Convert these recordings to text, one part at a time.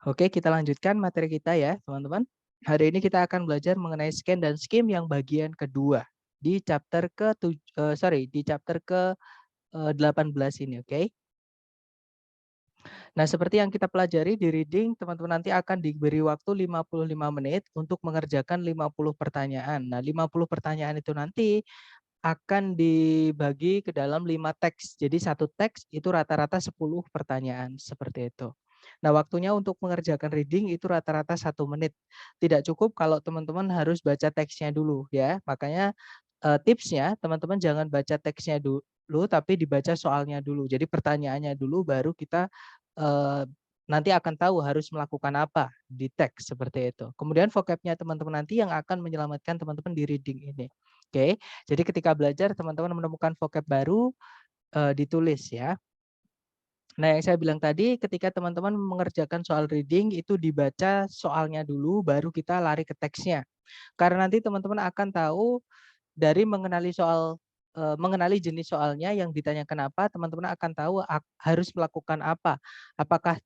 Oke, kita lanjutkan materi kita ya, teman-teman. Hari ini kita akan belajar mengenai scan dan skim yang bagian kedua di chapter di chapter ke 18 ini, oke. Nah, seperti yang kita pelajari di reading, teman-teman nanti akan diberi waktu 55 menit untuk mengerjakan 50 pertanyaan. Nah, 50 pertanyaan itu nanti akan dibagi ke dalam 5 teks. Jadi satu teks itu rata-rata 10 pertanyaan, seperti itu. Nah, waktunya untuk mengerjakan reading itu rata-rata 1 menit. Tidak cukup kalau teman-teman harus baca teksnya dulu ya. Makanya tipsnya teman-teman jangan baca teksnya dulu, tapi dibaca soalnya dulu. Jadi pertanyaannya dulu baru kita nanti akan tahu harus melakukan apa di teks seperti itu. Kemudian vocabnya teman-teman nanti yang akan menyelamatkan teman-teman di reading ini. Oke, jadi ketika belajar teman-teman menemukan vocab baru, ditulis ya. Nah, yang saya bilang tadi ketika teman-teman mengerjakan soal reading itu dibaca soalnya dulu baru kita lari ke teksnya. Karena nanti teman-teman akan tahu dari mengenali jenis soalnya yang ditanyakan apa, teman-teman akan tahu harus melakukan apa. Apakah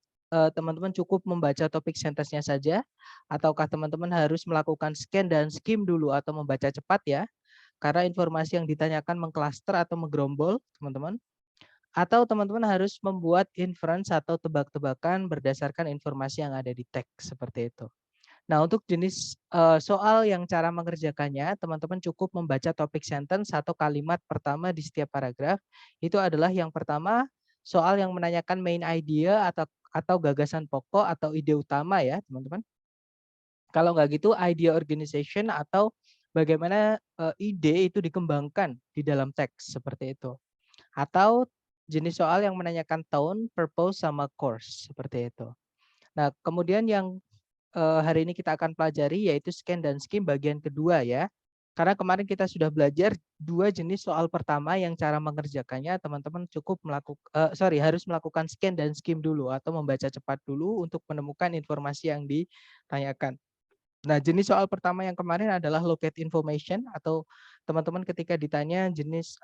teman-teman cukup membaca topik sentence-nya saja ataukah teman-teman harus melakukan scan dan skim dulu atau membaca cepat ya. Karena informasi yang ditanyakan mengklaster atau menggerombol, teman-teman. Atau teman-teman harus membuat inference atau tebak-tebakan berdasarkan informasi yang ada di teks, seperti itu. Nah, untuk jenis soal yang cara mengerjakannya, teman-teman cukup membaca topik sentence atau kalimat pertama di setiap paragraf. Itu adalah yang pertama, soal yang menanyakan main idea atau gagasan pokok atau ide utama ya, teman-teman. Kalau nggak gitu idea organization atau bagaimana ide itu dikembangkan di dalam teks seperti itu. Atau jenis soal yang menanyakan tone, purpose sama course seperti itu. Nah, kemudian yang hari ini kita akan pelajari yaitu scan dan skim bagian kedua ya. Karena kemarin kita sudah belajar 2 jenis soal pertama yang cara mengerjakannya teman-teman cukup harus melakukan scan dan skim dulu atau membaca cepat dulu untuk menemukan informasi yang ditanyakan. Nah, jenis soal pertama yang kemarin adalah locate information atau teman-teman ketika ditanya jenis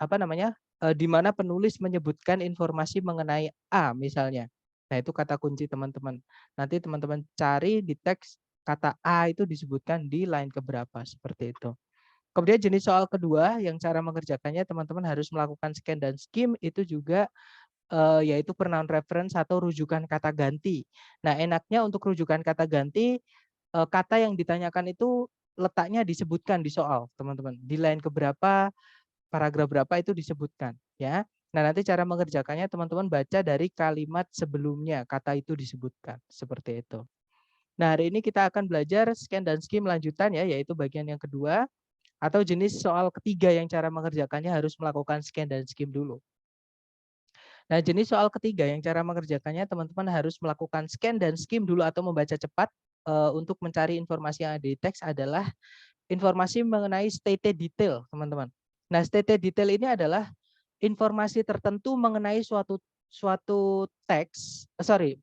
di mana penulis menyebutkan informasi mengenai A misalnya. Nah, itu kata kunci teman-teman. Nanti teman-teman cari di teks kata A itu disebutkan di line keberapa seperti itu. Kemudian jenis soal kedua yang cara mengerjakannya teman-teman harus melakukan scan dan skim itu juga yaitu pronoun reference atau rujukan kata ganti. Nah, enaknya untuk rujukan kata ganti kata yang ditanyakan itu letaknya disebutkan di soal, teman-teman. Di line keberapa, paragraf berapa itu disebutkan, ya. Nah, nanti cara mengerjakannya teman-teman baca dari kalimat sebelumnya, kata itu disebutkan, seperti itu. Nah, hari ini kita akan belajar scan dan skim lanjutan ya, yaitu bagian yang kedua, atau jenis soal ketiga yang cara mengerjakannya harus melakukan scan dan skim dulu. Nah, jenis soal ketiga yang cara mengerjakannya teman-teman harus melakukan scan dan skim dulu atau membaca cepat untuk mencari informasi yang ada di teks adalah informasi mengenai stated detail, teman-teman. Nah, stated detail ini adalah informasi tertentu mengenai suatu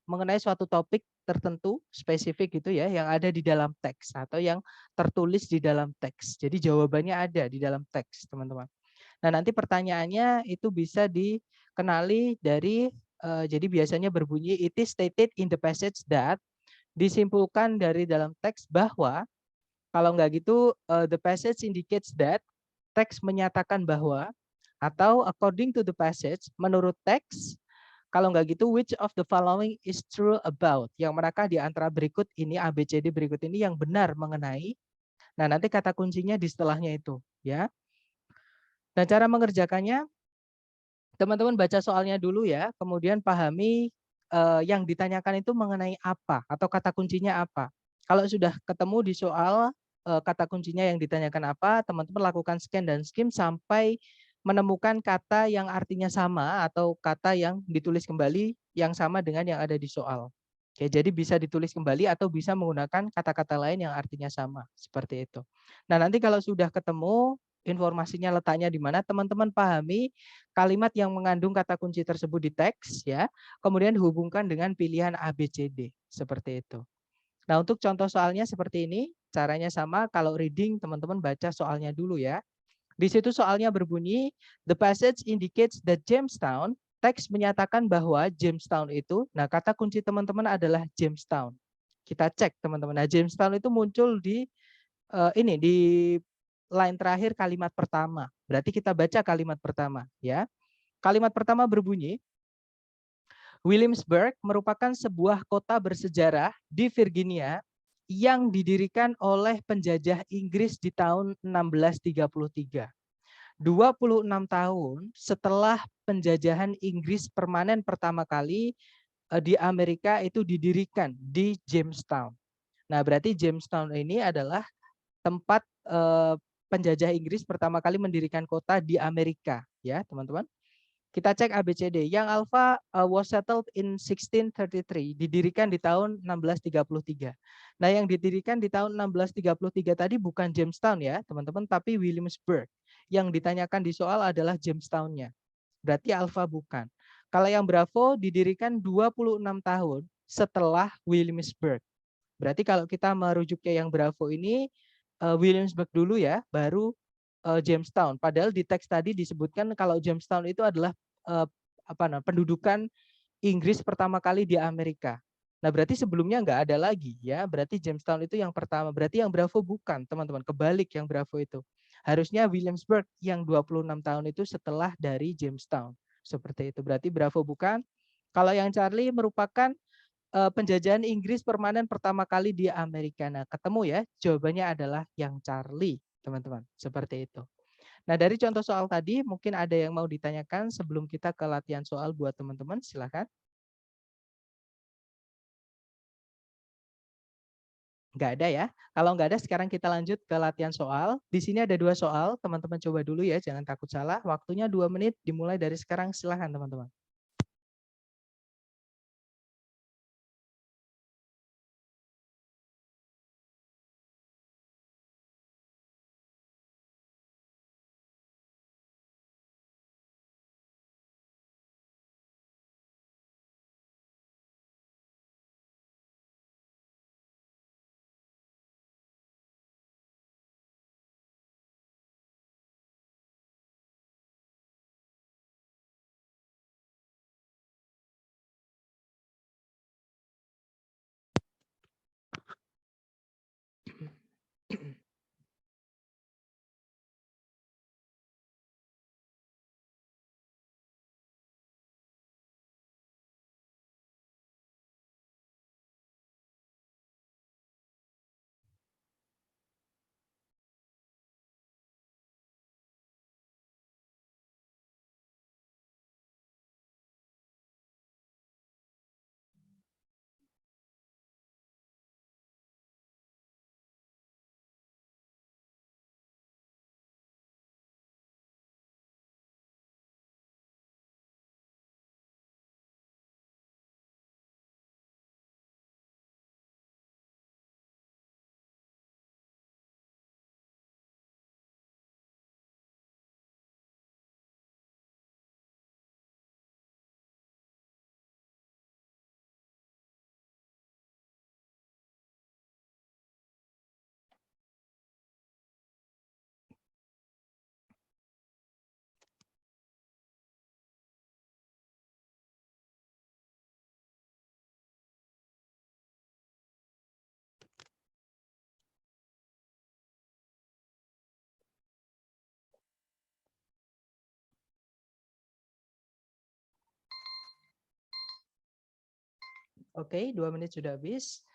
mengenai suatu topik tertentu spesifik gitu ya yang ada di dalam teks atau yang tertulis di dalam teks. Jadi jawabannya ada di dalam teks, teman-teman. Nah, nanti pertanyaannya itu bisa dikenali dari jadi biasanya berbunyi it is stated in the passage that, disimpulkan dari dalam teks bahwa, kalau nggak gitu the passage indicates that, teks menyatakan bahwa, atau according to the passage, menurut teks, kalau nggak gitu which of the following is true about, yang manakah di antara berikut ini ABCD berikut ini yang benar mengenai. Nah, nanti kata kuncinya di setelahnya itu ya. Nah, cara mengerjakannya teman-teman baca soalnya dulu ya, kemudian pahami yang ditanyakan itu mengenai apa atau kata kuncinya apa. Kalau sudah ketemu di soal kata kuncinya yang ditanyakan apa, teman-teman lakukan scan dan skim sampai menemukan kata yang artinya sama atau kata yang ditulis kembali yang sama dengan yang ada di soal. Oke, jadi bisa ditulis kembali atau bisa menggunakan kata-kata lain yang artinya sama, seperti itu. Nah, nanti kalau sudah ketemu informasinya letaknya di mana, teman-teman pahami kalimat yang mengandung kata kunci tersebut di teks ya, kemudian hubungkan dengan pilihan A, B, C, D, seperti itu. Nah, untuk contoh soalnya seperti ini, caranya sama. Kalau reading teman-teman baca soalnya dulu ya. Di situ soalnya berbunyi the passage indicates that Jamestown, teks menyatakan bahwa Jamestown itu, nah kata kunci teman-teman adalah Jamestown. Kita cek teman-teman. Nah, Jamestown itu muncul di ini di line terakhir kalimat pertama. Berarti kita baca kalimat pertama ya. Kalimat pertama berbunyi, Williamsburg merupakan sebuah kota bersejarah di Virginia yang didirikan oleh penjajah Inggris di tahun 1633. 26 tahun setelah penjajahan Inggris permanen pertama kali di Amerika itu didirikan di Jamestown. Nah, berarti Jamestown ini adalah tempat penjajah Inggris pertama kali mendirikan kota di Amerika, ya, teman-teman. Kita cek ABCD. Yang Alpha was settled in 1633, didirikan di tahun 1633. Nah, yang didirikan di tahun 1633 tadi bukan Jamestown ya, teman-teman, tapi Williamsburg. Yang ditanyakan di soal adalah Jamestown-nya. Berarti Alpha bukan. Kalau yang Bravo didirikan 26 tahun setelah Williamsburg. Berarti kalau kita merujuknya yang Bravo ini Williamsburg dulu ya, baru Jamestown. Padahal di teks tadi disebutkan kalau Jamestown itu adalah pendudukan Inggris pertama kali di Amerika. Nah, berarti sebelumnya nggak ada lagi ya. Berarti Jamestown itu yang pertama. Berarti yang Bravo bukan, teman-teman. Kebalik yang Bravo itu. Harusnya Williamsburg yang 26 tahun itu setelah dari Jamestown. Seperti itu. Berarti Bravo bukan. Kalau yang Charlie merupakan penjajahan Inggris permanen pertama kali di Amerika. Nah, ketemu ya, jawabannya adalah yang Charlie, teman-teman. Seperti itu. Nah, dari contoh soal tadi, mungkin ada yang mau ditanyakan sebelum kita ke latihan soal buat teman-teman, silakan. Nggak ada ya. Kalau nggak ada, sekarang kita lanjut ke latihan soal. Di sini ada 2 soal, teman-teman coba dulu ya, jangan takut salah. Waktunya 2 menit, dimulai dari sekarang, silakan teman-teman. Oke, 2 menit sudah habis.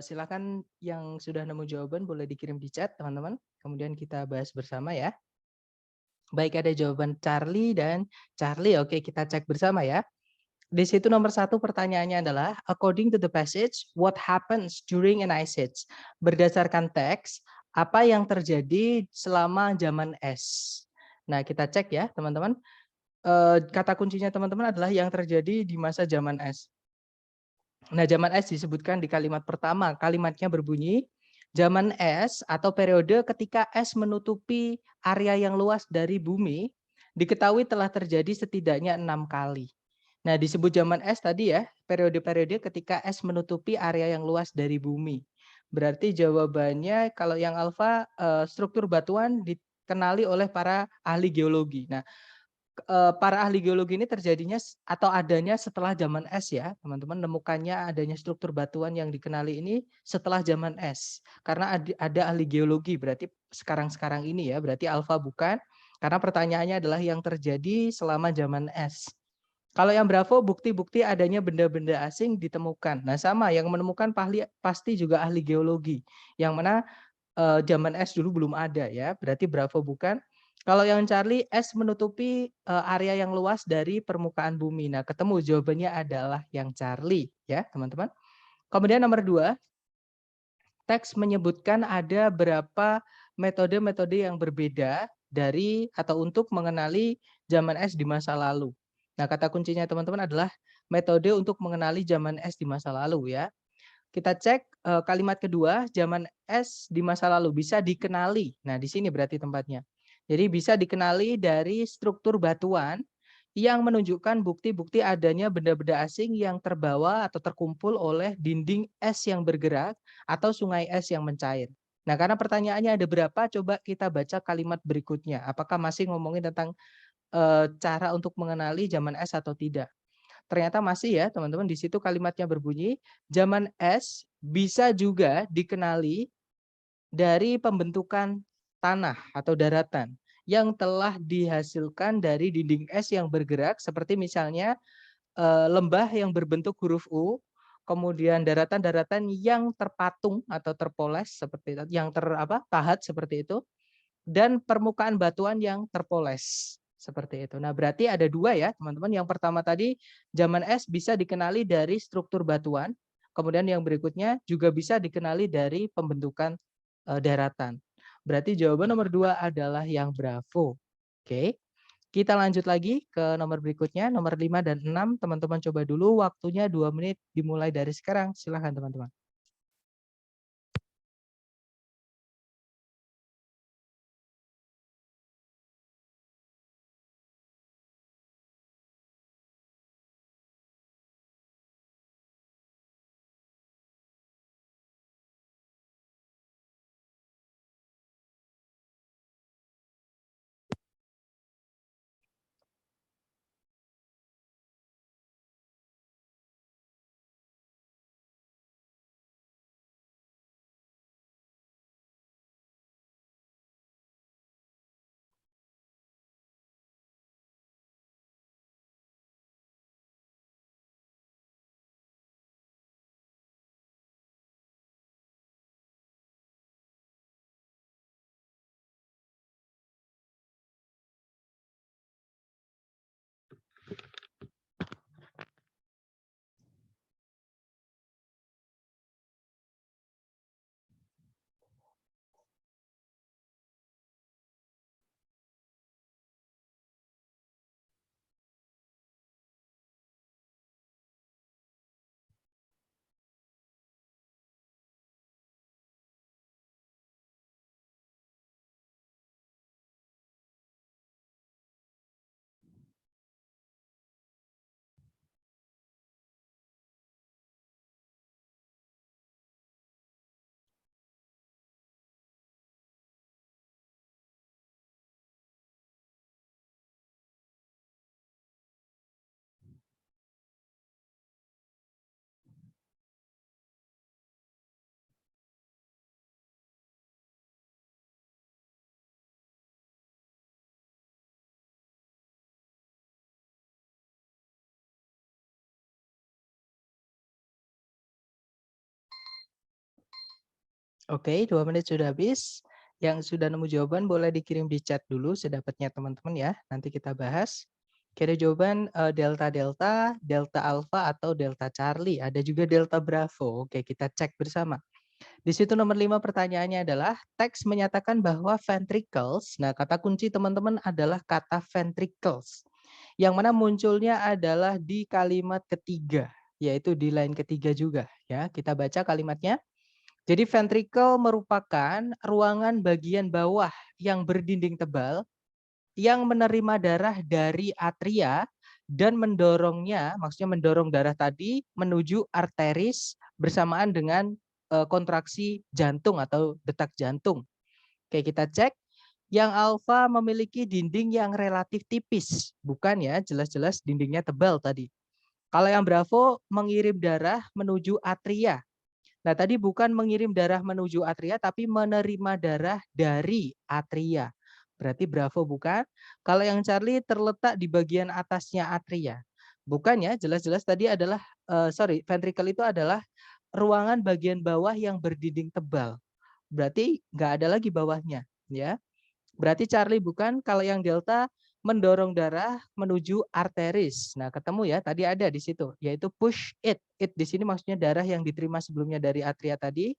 Silakan yang sudah nemu jawaban boleh dikirim di chat, teman-teman. Kemudian kita bahas bersama ya. Baik, ada jawaban Charlie dan Charlie. Oke, kita cek bersama ya. Di situ nomor 1 pertanyaannya adalah, according to the passage, what happens during an ice age? Berdasarkan teks, apa yang terjadi selama zaman es? Nah, kita cek ya, teman-teman. Kata kuncinya teman-teman adalah yang terjadi di masa zaman es. Nah, zaman es disebutkan di kalimat pertama. Kalimatnya berbunyi, zaman es atau periode ketika es menutupi area yang luas dari bumi, diketahui telah terjadi setidaknya 6 kali. Nah, disebut zaman es tadi ya, periode-periode ketika es menutupi area yang luas dari bumi. Berarti jawabannya kalau yang alfa struktur batuan dikenali oleh para ahli geologi. Nah, para ahli geologi ini terjadinya atau adanya setelah zaman es ya, teman-teman, nemukannya adanya struktur batuan yang dikenali ini setelah zaman es. Karena ada ahli geologi, berarti sekarang-sekarang ini ya, berarti alfa bukan, karena pertanyaannya adalah yang terjadi selama zaman es. Kalau yang Bravo, bukti-bukti adanya benda-benda asing ditemukan. Nah, sama yang menemukan pasti juga ahli geologi. Yang mana zaman es dulu belum ada ya, berarti Bravo bukan. Kalau yang Charlie, es menutupi area yang luas dari permukaan bumi. Nah, ketemu jawabannya adalah yang Charlie ya, teman-teman. Kemudian nomor 2, teks menyebutkan ada berapa metode-metode yang berbeda dari atau untuk mengenali zaman es di masa lalu. Nah, kata kuncinya teman-teman adalah metode untuk mengenali zaman es di masa lalu ya. Kita cek kalimat kedua, zaman es di masa lalu bisa dikenali. Nah, di sini berarti tempatnya. Jadi bisa dikenali dari struktur batuan yang menunjukkan bukti-bukti adanya benda-benda asing yang terbawa atau terkumpul oleh dinding es yang bergerak atau sungai es yang mencair. Nah, karena pertanyaannya ada berapa, coba kita baca kalimat berikutnya. Apakah masih ngomongin tentang cara untuk mengenali zaman es atau tidak? Ternyata masih ya, teman-teman. Di situ kalimatnya berbunyi, zaman es bisa juga dikenali dari pembentukan tanah atau daratan yang telah dihasilkan dari dinding es yang bergerak, seperti misalnya lembah yang berbentuk huruf U, kemudian daratan-daratan yang terpatung atau terpoles seperti itu, yang pahat seperti itu, dan permukaan batuan yang terpoles seperti itu. Nah, berarti ada dua ya, teman-teman. Yang pertama tadi, zaman es bisa dikenali dari struktur batuan. Kemudian yang berikutnya juga bisa dikenali dari pembentukan daratan. Berarti jawaban nomor 2 adalah yang Bravo. Oke. Kita lanjut lagi ke nomor berikutnya, nomor 5 dan 6. Teman-teman coba dulu, waktunya 2 menit dimulai dari sekarang. Silahkan teman-teman. Oke, 2 menit sudah habis. Yang sudah nemu jawaban boleh dikirim di chat dulu sedapatnya teman-teman ya. Nanti kita bahas. Kira jawaban delta delta, delta alpha atau delta Charlie. Ada juga delta Bravo. Oke, kita cek bersama. Di situ nomor 5 pertanyaannya adalah teks menyatakan bahwa ventricles. Nah, kata kunci teman-teman adalah kata ventricles. Yang mana munculnya adalah di kalimat ketiga, yaitu di line ketiga juga ya. Kita baca kalimatnya. Jadi ventricle merupakan ruangan bagian bawah yang berdinding tebal yang menerima darah dari atria dan mendorongnya, maksudnya mendorong darah tadi menuju arteris bersamaan dengan kontraksi jantung atau detak jantung. Oke, kita cek. Yang alfa memiliki dinding yang relatif tipis, bukan ya, jelas-jelas dindingnya tebal tadi. Kalau yang Bravo mengirim darah menuju atria. Nah, tadi bukan mengirim darah menuju atria, tapi menerima darah dari atria. Berarti Bravo bukan. Kalau yang Charlie terletak di bagian atasnya atria. Bukan ya, jelas-jelas tadi adalah, ventricle itu adalah ruangan bagian bawah yang berdinding tebal. Berarti nggak ada lagi bawahnya, ya. Berarti Charlie bukan. Kalau yang Delta mendorong darah menuju arteris. Nah, ketemu ya, tadi ada di situ, yaitu push it. It di sini maksudnya darah yang diterima sebelumnya dari atria tadi,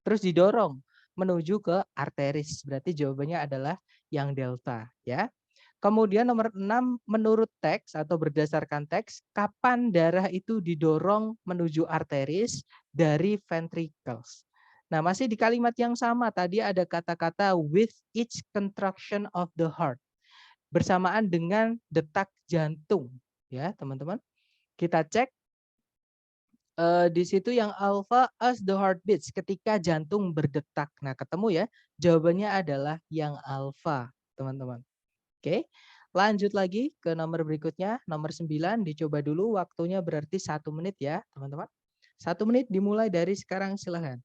terus didorong menuju ke arteris. Berarti jawabannya adalah yang Delta, ya. Kemudian nomor 6, menurut teks atau berdasarkan teks, kapan darah itu didorong menuju arteris dari ventricles. Nah, masih di kalimat yang sama, tadi ada kata-kata with each contraction of the heart. Bersamaan dengan detak jantung. Ya, teman-teman. Kita cek di situ yang alpha as the heartbeats, ketika jantung berdetak. Nah, ketemu ya, jawabannya adalah yang alpha, teman-teman. Oke, lanjut lagi ke nomor berikutnya, nomor 9, dicoba dulu waktunya berarti 1 menit ya teman-teman. 1 menit dimulai dari sekarang, silahkan.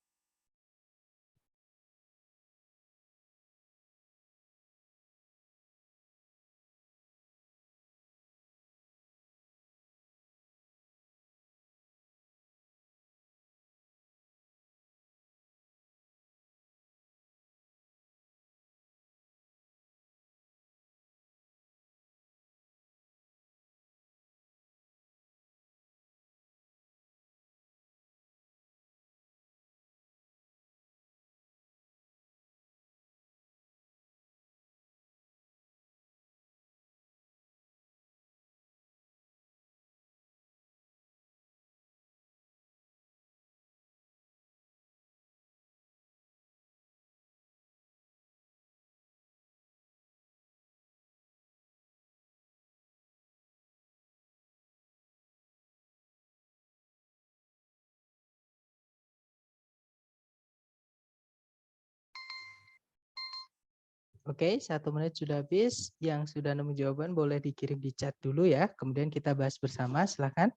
Oke, 1 menit sudah habis. Yang sudah nemu jawaban boleh dikirim di chat dulu ya. Kemudian kita bahas bersama, silahkan.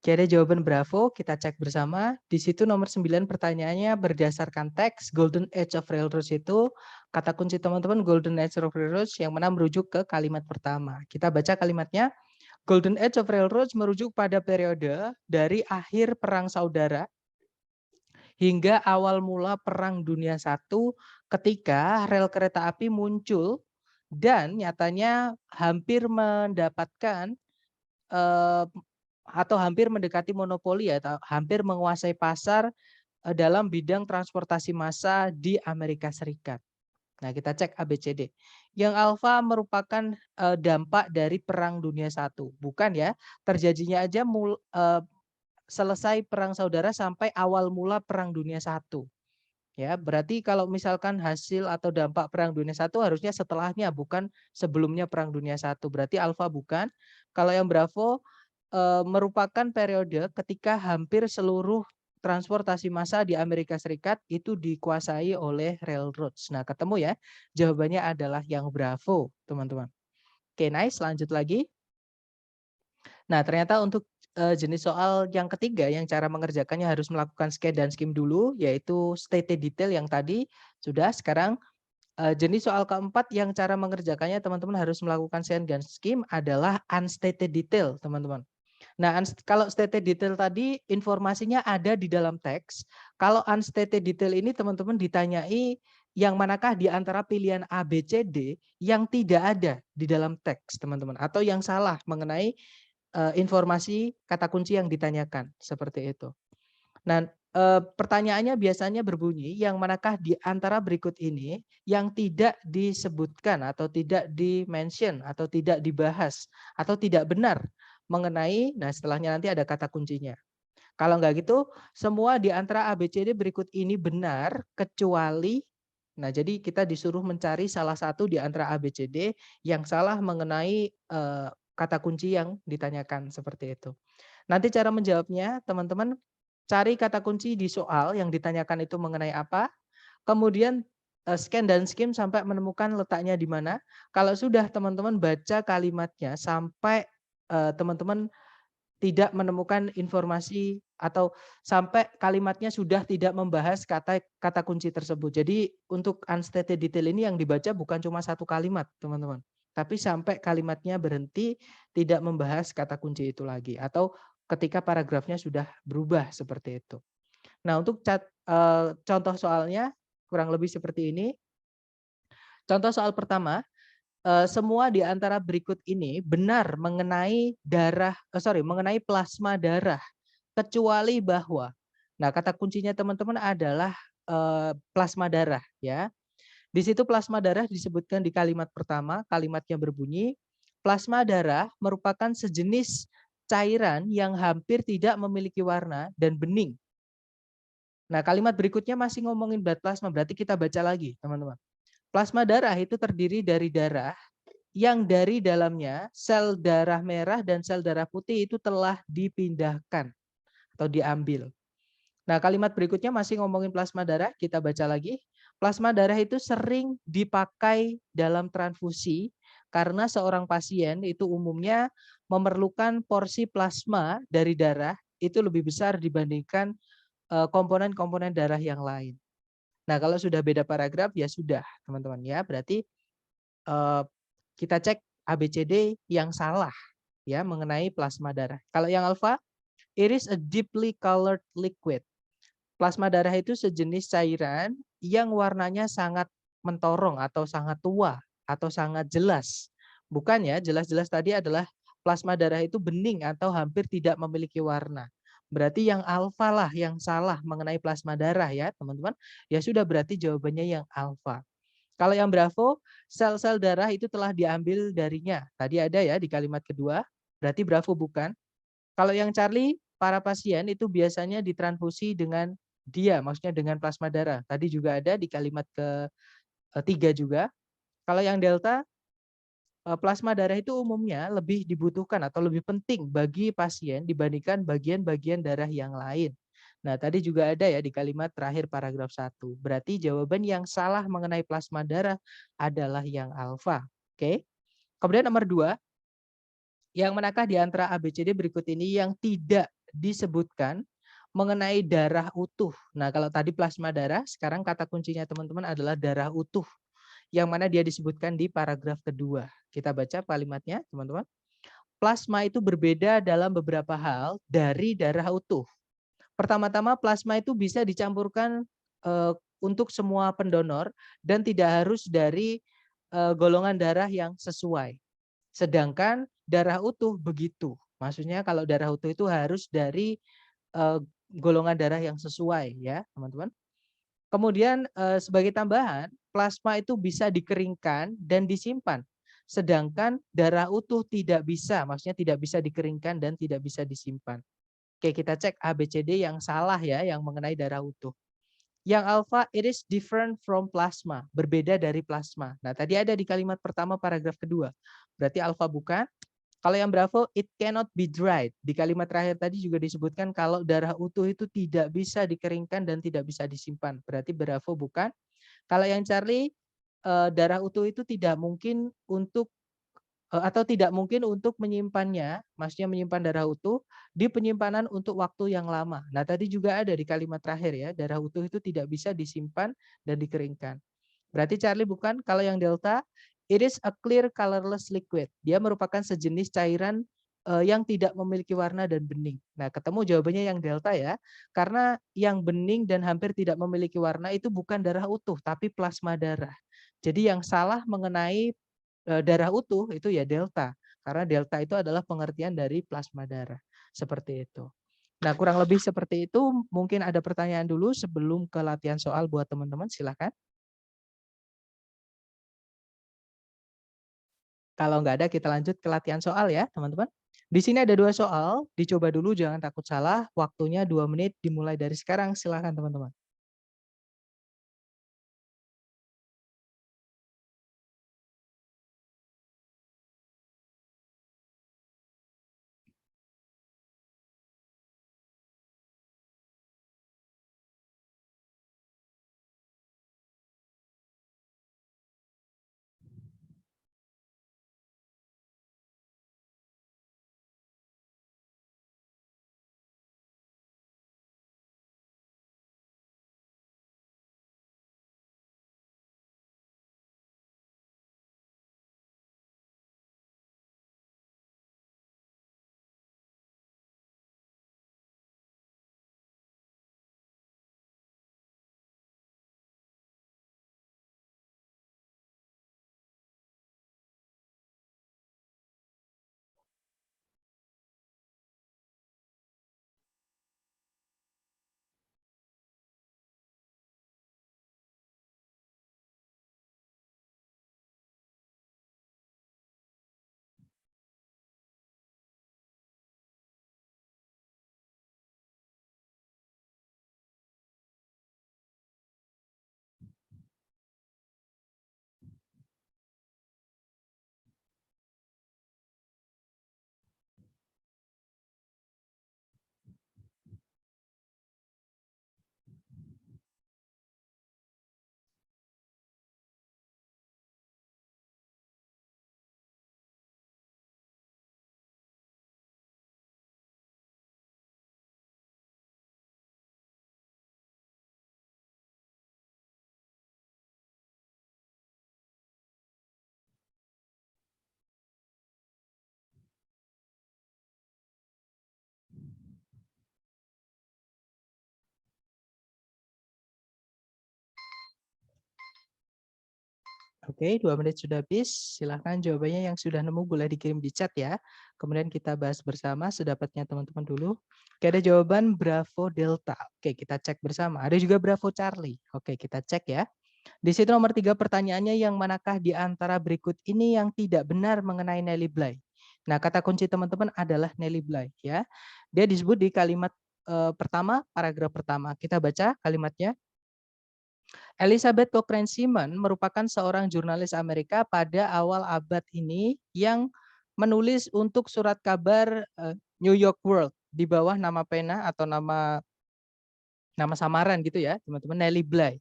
Oke, ada jawaban Bravo, kita cek bersama. Di situ nomor 9 pertanyaannya berdasarkan teks Golden Age of Railroads itu, kata kunci teman-teman Golden Age of Railroads yang mana merujuk ke kalimat pertama. Kita baca kalimatnya. Golden Age of Railroads merujuk pada periode dari akhir Perang Saudara hingga awal mula Perang Dunia I, ketika rel kereta api muncul dan nyatanya hampir mendapatkan atau hampir mendekati monopoli atau hampir menguasai pasar dalam bidang transportasi massa di Amerika Serikat. Nah, kita cek ABCD. Yang alfa merupakan dampak dari Perang Dunia I. Bukan ya, terjadinya aja selesai Perang Saudara sampai awal mula Perang Dunia I. Ya, berarti kalau misalkan hasil atau dampak Perang Dunia I harusnya setelahnya, bukan sebelumnya Perang Dunia I. Berarti alfa bukan. Kalau yang Bravo merupakan periode ketika hampir seluruh transportasi massa di Amerika Serikat itu dikuasai oleh railroads. Nah, ketemu ya. Jawabannya adalah yang Bravo, teman-teman. Oke, nice. Lanjut lagi. Nah, ternyata untuk jenis soal yang ketiga yang cara mengerjakannya harus melakukan scan dan skim dulu, yaitu stated detail yang tadi sudah. Sekarang jenis soal keempat yang cara mengerjakannya teman-teman harus melakukan scan dan skim adalah unstated detail, teman-teman. Nah, kalau stated detail tadi informasinya ada di dalam teks. Kalau unstated detail ini teman-teman ditanyai yang manakah di antara pilihan A, B, C, D yang tidak ada di dalam teks, teman-teman, atau yang salah mengenai informasi kata kunci yang ditanyakan, seperti itu. Nah, pertanyaannya biasanya berbunyi, yang manakah di antara berikut ini yang tidak disebutkan atau tidak di-mention atau tidak dibahas atau tidak benar mengenai, nah setelahnya nanti ada kata kuncinya. Kalau enggak gitu, semua di antara ABCD berikut ini benar kecuali, nah jadi kita disuruh mencari salah satu di antara ABCD yang salah mengenai kata kunci yang ditanyakan, seperti itu. Nanti cara menjawabnya, teman-teman cari kata kunci di soal yang ditanyakan itu mengenai apa, kemudian scan dan skim sampai menemukan letaknya di mana. Kalau sudah teman-teman baca kalimatnya sampai teman-teman tidak menemukan informasi atau sampai kalimatnya sudah tidak membahas kata kata kunci tersebut. Jadi untuk unstated detail ini yang dibaca bukan cuma satu kalimat, teman-teman. Tapi sampai kalimatnya berhenti tidak membahas kata kunci itu lagi atau ketika paragrafnya sudah berubah seperti itu. Nah, untuk contoh soalnya kurang lebih seperti ini. Contoh soal pertama, semua di antara berikut ini benar mengenai mengenai plasma darah, kecuali bahwa. Nah, kata kuncinya teman-teman adalah plasma darah, ya. Di situ plasma darah disebutkan di kalimat pertama, kalimatnya berbunyi, plasma darah merupakan sejenis cairan yang hampir tidak memiliki warna dan bening. Nah, kalimat berikutnya masih ngomongin blood plasma, berarti kita baca lagi, teman-teman. Plasma darah itu terdiri dari darah yang dari dalamnya sel darah merah dan sel darah putih itu telah dipindahkan atau diambil. Nah, kalimat berikutnya masih ngomongin plasma darah, kita baca lagi. Plasma darah itu sering dipakai dalam transfusi karena seorang pasien itu umumnya memerlukan porsi plasma dari darah itu lebih besar dibandingkan komponen-komponen darah yang lain. Nah, kalau sudah beda paragraf ya sudah, teman-teman ya. Berarti kita cek ABCD yang salah ya mengenai plasma darah. Kalau yang alfa, it is a deeply colored liquid. Plasma darah itu sejenis cairan yang warnanya sangat mentorong atau sangat tua atau sangat jelas. Bukan ya, jelas-jelas tadi adalah plasma darah itu bening atau hampir tidak memiliki warna. Berarti yang alfa lah yang salah mengenai plasma darah ya, teman-teman. Ya sudah berarti jawabannya yang alfa. Kalau yang Bravo, sel-sel darah itu telah diambil darinya. Tadi ada ya di kalimat kedua, berarti Bravo bukan. Kalau yang Charlie, para pasien itu biasanya ditransfusi dengan dia, maksudnya dengan plasma darah. Tadi juga ada di kalimat ketiga juga. Kalau yang Delta, plasma darah itu umumnya lebih dibutuhkan atau lebih penting bagi pasien dibandingkan bagian-bagian darah yang lain. Nah, tadi juga ada ya di kalimat terakhir paragraf 1. Berarti jawaban yang salah mengenai plasma darah adalah yang alfa. Oke. Kemudian nomor 2, yang manakah di antara ABCD berikut ini yang tidak disebutkan mengenai darah utuh? Nah, kalau tadi plasma darah, sekarang kata kuncinya teman-teman adalah darah utuh. Yang mana dia disebutkan di paragraf kedua. Kita baca kalimatnya, teman-teman. Plasma itu berbeda dalam beberapa hal dari darah utuh. Pertama-tama plasma itu bisa dicampurkan untuk semua pendonor dan tidak harus dari golongan darah yang sesuai. Sedangkan darah utuh begitu. Maksudnya kalau darah utuh itu harus dari golongan darah yang sesuai ya, teman-teman. Kemudian sebagai tambahan, plasma itu bisa dikeringkan dan disimpan. Sedangkan darah utuh tidak bisa, maksudnya tidak bisa dikeringkan dan tidak bisa disimpan. Oke, kita cek ABCD yang salah ya, yang mengenai darah utuh. Yang alpha, it is different from plasma, berbeda dari plasma. Nah, tadi ada di kalimat pertama paragraf kedua. Berarti alpha bukan. Kalau yang Bravo, it cannot be dried. Di kalimat terakhir tadi juga disebutkan kalau darah utuh itu tidak bisa dikeringkan dan tidak bisa disimpan. Berarti Bravo bukan. Kalau yang Charlie, darah utuh itu tidak mungkin untuk atau tidak mungkin untuk menyimpannya, maksudnya menyimpan darah utuh di penyimpanan untuk waktu yang lama. Nah, tadi juga ada di kalimat terakhir ya, darah utuh itu tidak bisa disimpan dan dikeringkan. Berarti Charlie bukan. Kalau yang Delta, it is a clear colorless liquid. Dia merupakan sejenis cairan yang tidak memiliki warna dan bening. Nah, ketemu jawabannya yang Delta ya. Karena yang bening dan hampir tidak memiliki warna itu bukan darah utuh, tapi plasma darah. Jadi yang salah mengenai darah utuh itu ya Delta. Karena Delta itu adalah pengertian dari plasma darah. Seperti itu. Nah, kurang lebih seperti itu. Mungkin ada pertanyaan dulu sebelum ke latihan soal buat teman-teman. Silakan. Kalau nggak ada, kita lanjut ke latihan soal ya, teman-teman. Di sini ada 2 soal, dicoba dulu jangan takut salah. Waktunya 2 menit dimulai dari sekarang. Silakan teman-teman. Oke, 2 menit sudah habis. Silahkan jawabannya yang sudah nemu boleh dikirim di chat ya. Kemudian kita bahas bersama sedapatnya teman-teman dulu. Oke, ada jawaban Bravo Delta. Oke, kita cek bersama. Ada juga Bravo Charlie. Oke, kita cek ya. Di situ nomor 3 pertanyaannya, yang manakah di antara berikut ini yang tidak benar mengenai Nelly Bly? Nah, kata kunci teman-teman adalah Nelly Bly ya. Dia disebut di kalimat pertama, paragraf pertama. Kita baca kalimatnya. Elizabeth Cochrane Seaman merupakan seorang jurnalis Amerika pada awal abad ini yang menulis untuk surat kabar New York World di bawah nama pena atau nama samaran gitu ya, teman-teman, Nelly Bly.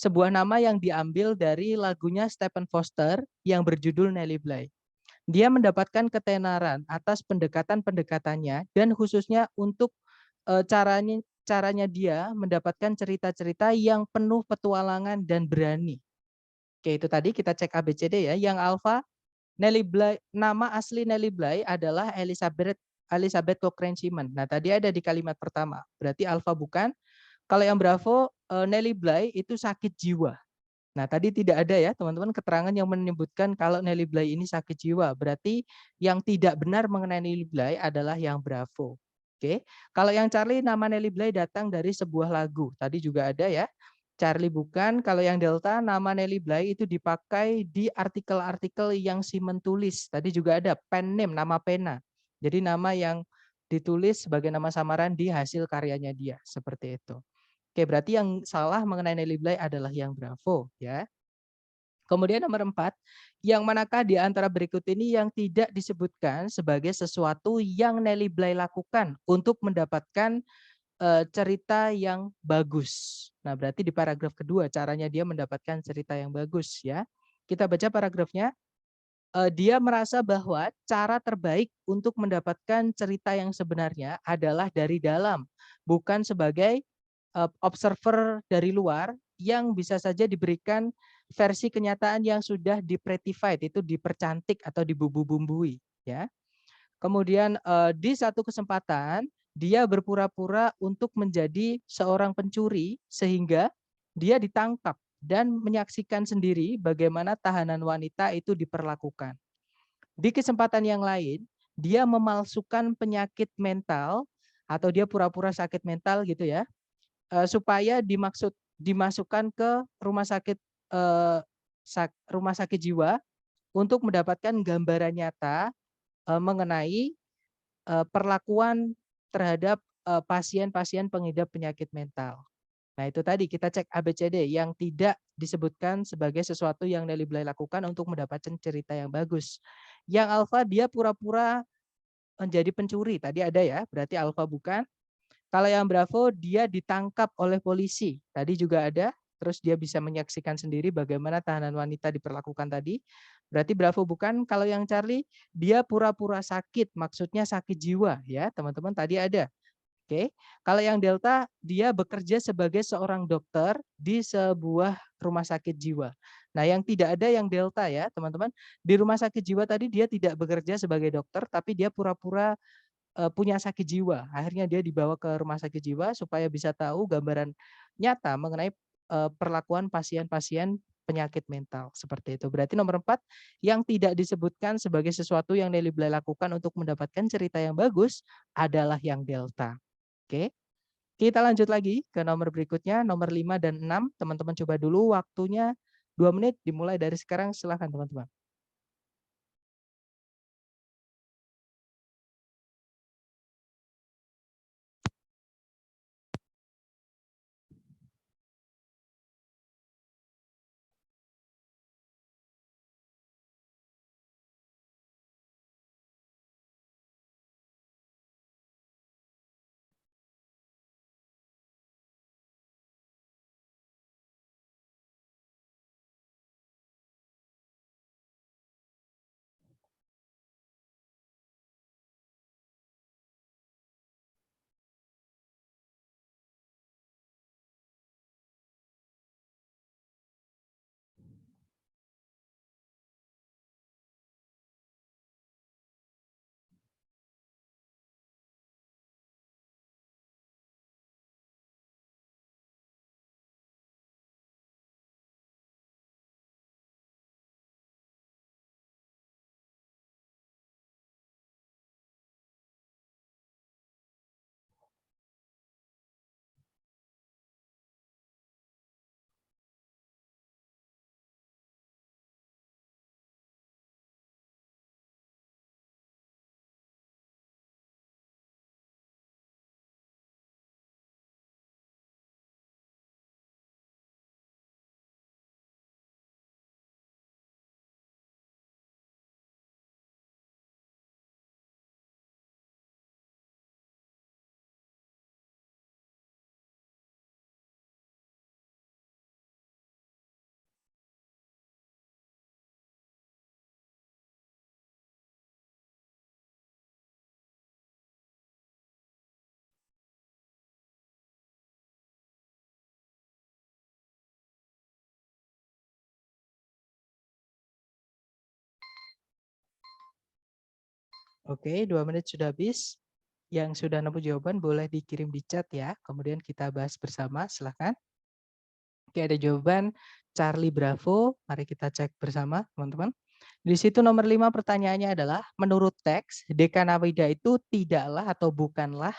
Sebuah nama yang diambil dari lagunya Stephen Foster yang berjudul Nelly Bly. Dia mendapatkan ketenaran atas pendekatan-pendekatannya dan khususnya untuk caranya caranya dia mendapatkan cerita-cerita yang penuh petualangan dan berani. Oke, itu tadi kita cek ABCD ya. Yang alfa, Nelly Bly, nama asli Nelly Bly adalah Elizabeth Elizabeth Cochrane Seaman. Nah, tadi ada di kalimat pertama. Berarti alfa bukan. Kalau yang Bravo, Nelly Bly itu sakit jiwa. Nah, tadi tidak ada ya, teman-teman, keterangan yang menyebutkan kalau Nelly Bly ini sakit jiwa. Berarti yang tidak benar mengenai Nelly Bly adalah yang Bravo. Oke. Kalau yang Charlie, nama Nelly Bly datang dari sebuah lagu. Tadi juga ada ya. Charlie bukan. Kalau yang Delta, nama Nelly Bly itu dipakai di artikel-artikel yang Simon tulis. Tadi juga ada pen name, nama pena. Jadi nama yang ditulis sebagai nama samaran di hasil karyanya dia. Seperti itu. Oke, berarti yang salah mengenai Nelly Bly adalah yang Bravo ya. Kemudian nomor 4, yang manakah di antara berikut ini yang tidak disebutkan sebagai sesuatu yang Nelly Bly lakukan untuk mendapatkan cerita yang bagus. Nah, berarti di paragraf kedua caranya dia mendapatkan cerita yang bagus ya. Kita baca paragrafnya. Dia merasa bahwa cara terbaik untuk mendapatkan cerita yang sebenarnya adalah dari dalam, bukan sebagai observer dari luar yang bisa saja diberikan versi kenyataan yang sudah di-prettified, itu dipercantik atau dibumbu-bumbui ya. Kemudian di satu kesempatan dia berpura-pura untuk menjadi seorang pencuri sehingga dia ditangkap dan menyaksikan sendiri bagaimana tahanan wanita itu diperlakukan. Di kesempatan yang lain, dia memalsukan penyakit mental atau dia pura-pura sakit mental gitu ya, supaya dimasukkan ke rumah sakit eh, rumah sakit jiwa untuk mendapatkan gambaran nyata mengenai perlakuan terhadap pasien-pasien pengidap penyakit mental. Nah, itu tadi kita cek ABCD yang tidak disebutkan sebagai sesuatu yang Nelly Bly lakukan untuk mendapatkan cerita yang bagus. Yang alfa, dia pura-pura menjadi pencuri. Tadi ada ya, berarti alfa bukan. Kalau yang Bravo, dia ditangkap oleh polisi. Tadi juga ada. Terus dia bisa menyaksikan sendiri bagaimana tahanan wanita diperlakukan tadi. Berarti Bravo bukan. Kalau yang Charlie, dia pura-pura sakit. Maksudnya sakit jiwa ya, teman-teman. Tadi ada. Oke. Kalau yang Delta, dia bekerja sebagai seorang dokter di sebuah rumah sakit jiwa. Nah, yang tidak ada yang Delta ya, teman-teman. Di rumah sakit jiwa tadi dia tidak bekerja sebagai dokter, tapi dia pura-pura punya sakit jiwa. Akhirnya dia dibawa ke rumah sakit jiwa supaya bisa tahu gambaran nyata mengenai perlakuan pasien-pasien penyakit mental seperti itu. Berarti nomor 4 yang tidak disebutkan sebagai sesuatu yang Nelly Bly lakukan untuk mendapatkan cerita yang bagus adalah yang Delta. Oke. Kita lanjut lagi ke nomor berikutnya, nomor 5 dan 6. Teman-teman coba dulu waktunya 2 menit dimulai dari sekarang. Silakan teman-teman. Oke, 2 menit sudah habis. Yang sudah nemu jawaban boleh dikirim di chat ya, kemudian kita bahas bersama, silakan. Oke, ada jawaban Charlie Bravo, mari kita cek bersama teman-teman. Di situ nomor 5 pertanyaannya adalah, menurut teks, Dekanawida itu tidaklah atau bukanlah,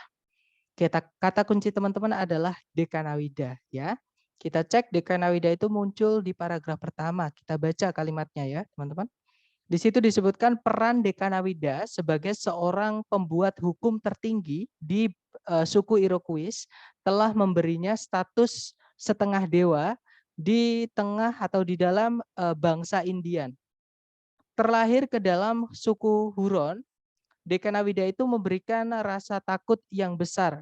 kata kunci teman-teman adalah Dekanawida ya. Kita cek Dekanawida itu muncul di paragraf pertama, kita baca kalimatnya ya teman-teman. Di situ disebutkan peran Dekanawida sebagai seorang pembuat hukum tertinggi di suku Iroquois telah memberinya status setengah dewa di tengah atau di dalam bangsa Indian. Terlahir ke dalam suku Huron, Dekanawida itu memberikan rasa takut yang besar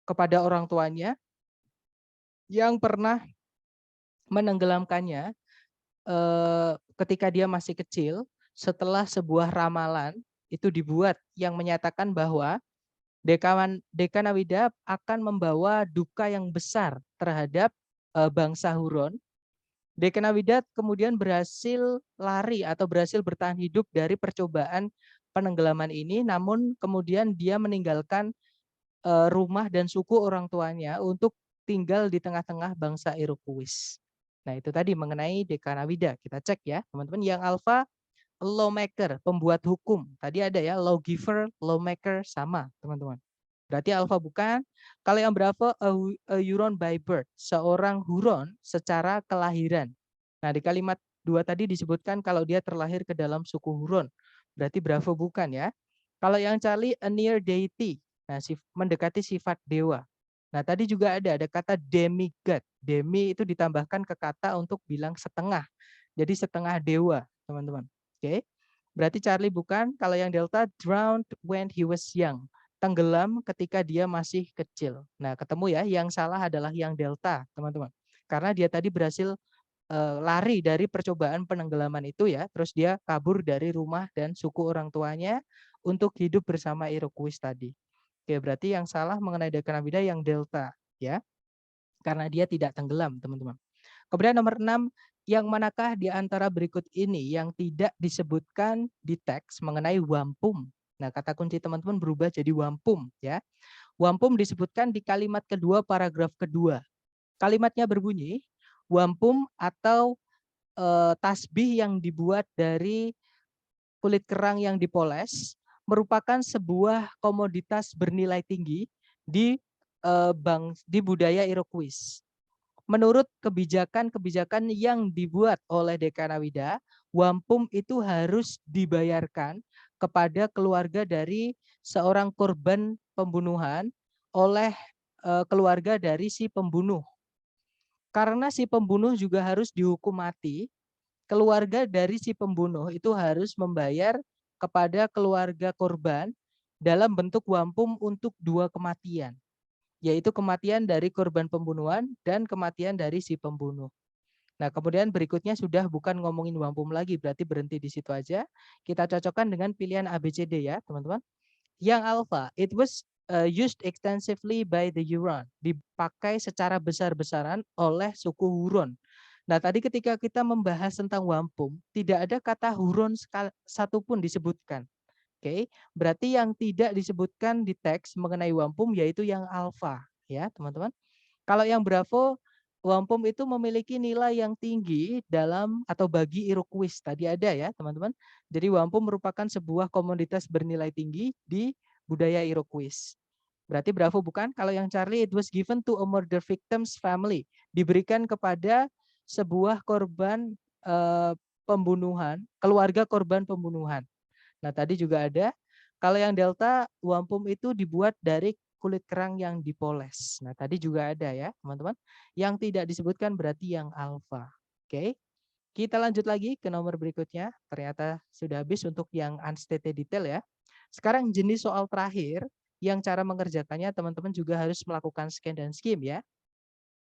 kepada orang tuanya yang pernah menenggelamkannya ketika dia masih kecil, setelah sebuah ramalan itu dibuat yang menyatakan bahwa Dekanawida akan membawa duka yang besar terhadap bangsa Huron. Dekanawida kemudian berhasil lari atau berhasil bertahan hidup dari percobaan penenggelaman ini, namun kemudian dia meninggalkan rumah dan suku orang tuanya untuk tinggal di tengah-tengah bangsa Iroquois. Nah, itu tadi mengenai Dekanawida. Kita cek ya, teman-teman. Yang alpha, lawmaker, pembuat hukum. Tadi ada ya, lawgiver, lawmaker, sama, teman-teman. Berarti alpha bukan. Kalau yang berapa, a Huron by birth, seorang Huron secara kelahiran. Nah, di kalimat 2 tadi disebutkan kalau dia terlahir ke dalam suku Huron. Berarti Bravo bukan ya. Kalau yang Charlie, a near deity. Nah, mendekati sifat dewa. Nah, tadi juga ada kata demigod. Demi itu ditambahkan ke kata untuk bilang setengah. Jadi setengah dewa, teman-teman. Oke. Berarti Charlie bukan. Kalau yang Delta, drowned when he was young. Tenggelam ketika dia masih kecil. Nah, ketemu ya, yang salah adalah yang Delta, teman-teman. Karena dia tadi berhasil lari dari percobaan penenggelaman itu ya, terus dia kabur dari rumah dan suku orang tuanya untuk hidup bersama Iroquois tadi. Oke, berarti yang salah mengenai Dekanawida yang Delta ya, karena dia tidak tenggelam, teman-teman. Kemudian nomor 6, yang manakah di antara berikut ini yang tidak disebutkan di teks mengenai wampum? Nah, kata kunci teman-teman berubah jadi wampum ya. Wampum disebutkan di kalimat kedua paragraf kedua. Kalimatnya berbunyi, wampum atau tasbih yang dibuat dari kulit kerang yang dipoles merupakan sebuah komoditas bernilai tinggi di di budaya Iroquois. Menurut kebijakan-kebijakan yang dibuat oleh Dekanawida, wampum itu harus dibayarkan kepada keluarga dari seorang korban pembunuhan oleh keluarga dari si pembunuh. Karena si pembunuh juga harus dihukum mati, keluarga dari si pembunuh itu harus membayar kepada keluarga korban dalam bentuk wampum untuk 2 kematian, yaitu kematian dari korban pembunuhan dan kematian dari si pembunuh. Nah, kemudian berikutnya sudah bukan ngomongin wampum lagi, berarti berhenti di situ aja. Kita cocokkan dengan pilihan ABCD ya, teman-teman. Yang alpha, it was used extensively by the Huron, dipakai secara besar-besaran oleh suku Huron. Nah, tadi ketika kita membahas tentang wampum, tidak ada kata Huron satupun disebutkan. Oke, berarti yang tidak disebutkan di teks mengenai wampum yaitu yang alpha, ya teman-teman. Kalau yang Bravo, wampum itu memiliki nilai yang tinggi dalam atau bagi Iroquois. Tadi ada ya teman-teman. Jadi wampum merupakan sebuah komoditas bernilai tinggi di budaya Iroquois. Berarti Bravo bukan. Kalau yang Charlie, it was given to a murder victim's family. Diberikan kepada sebuah korban pembunuhan, keluarga korban pembunuhan. Nah, tadi juga ada. Kalau yang Delta, wampum itu dibuat dari kulit kerang yang dipoles. Nah, tadi juga ada ya, teman-teman. Yang tidak disebutkan berarti yang alfa. Oke. Kita lanjut lagi ke nomor berikutnya. Ternyata sudah habis untuk yang unstated detail ya. Sekarang jenis soal terakhir yang cara mengerjakannya teman-teman juga harus melakukan scan dan skim ya,